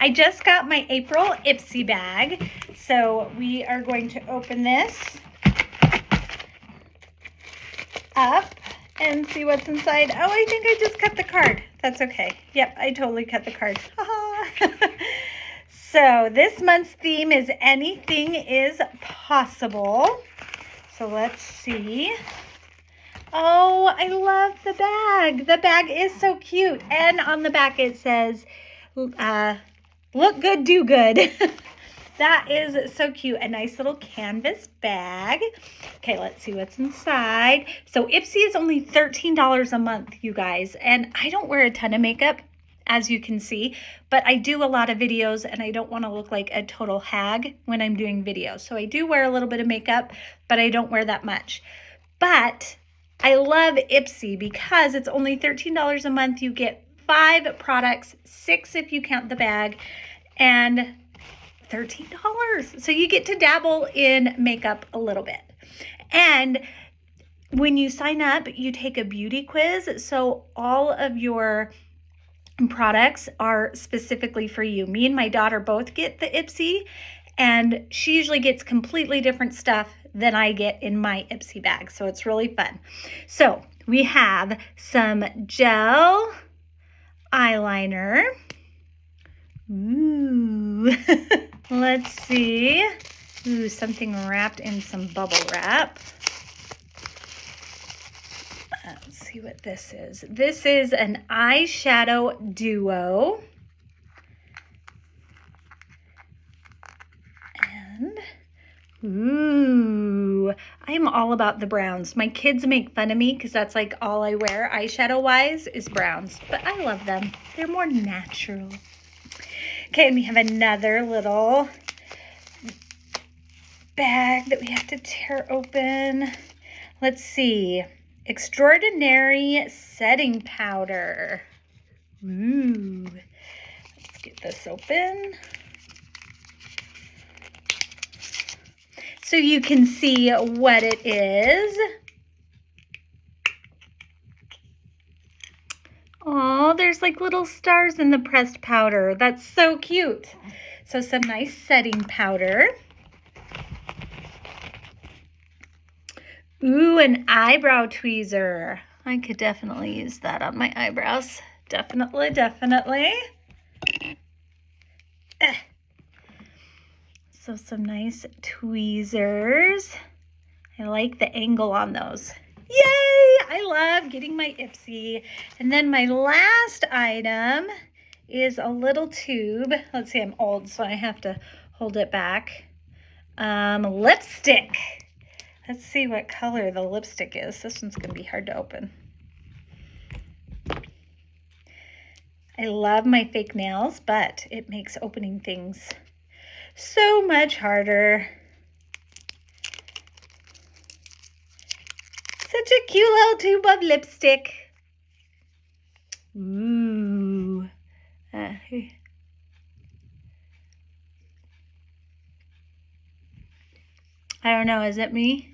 I just got my April Ipsy bag, so we are going to open this up and see what's inside. Oh, I think I just cut the card. That's okay. Yep, I totally cut the card. So this month's theme is anything is possible. So let's see. Oh, I love the bag. The bag is so cute. And on the back it says, look good, do good. That is so cute. A nice little canvas bag. Okay, let's see what's inside. So Ipsy is only $13 a month, you guys. And I don't wear a ton of makeup, as you can see, but I do a lot of videos and I don't want to look like a total hag when I'm doing videos. So I do wear a little bit of makeup, but I don't wear that much. But I love Ipsy because it's only $13 a month. You get 5 products, 6 if you count the bag, and $13. So you get to dabble in makeup a little bit. And when you sign up, you take a beauty quiz. So all of your products are specifically for you. Me and my daughter both get the Ipsy, and she usually gets completely different stuff than I get in my Ipsy bag. So it's really fun. So we have some gel eyeliner. Ooh. Let's see. Ooh, something wrapped in some bubble wrap. Let's see what this is. This is an eyeshadow duo. And, ooh, I'm all about the browns. My kids make fun of me because that's like all I wear eyeshadow-wise is browns. But I love them. They're more natural. Okay, and we have another little bag that we have to tear open. Let's see. Extraordinary setting powder. Ooh. Let's get this open. So you can see what it is. Oh, there's like little stars in the pressed powder. That's so cute. So some nice setting powder. Ooh, an eyebrow tweezer. I could definitely use that on my eyebrows. Definitely, definitely. So some nice tweezers. I like the angle on those. Yay! I love getting my Ipsy. And then my last item is a little tube. Let's see, I'm old, so I have to hold it back. Lipstick. Let's see what color the lipstick is. This one's going to be hard to open. I love my fake nails, but it makes opening things so much harder. Such a cute little tube of lipstick. Ooh. I don't know, is it me?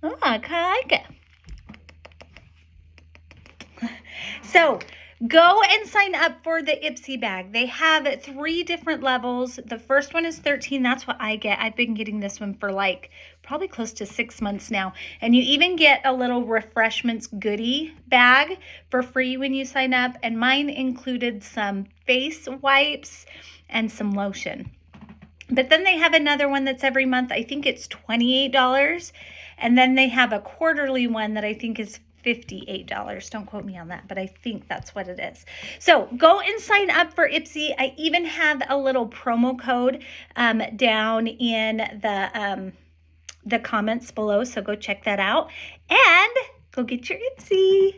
Oh, I kind of like it. So, go and sign up for the Ipsy bag. They have 3 different levels. The first one is 13. That's what I get. I've been getting this one for like probably close to 6 months now. And you even get a little refreshments goodie bag for free when you sign up. And mine included some face wipes and some lotion. But then they have another one that's every month. I think it's $28. And then they have a quarterly one that I think is $58. Don't quote me on that, but I think that's what it is. So go and sign up for Ipsy. I even have a little promo code down in the comments below. So go check that out and go get your Ipsy.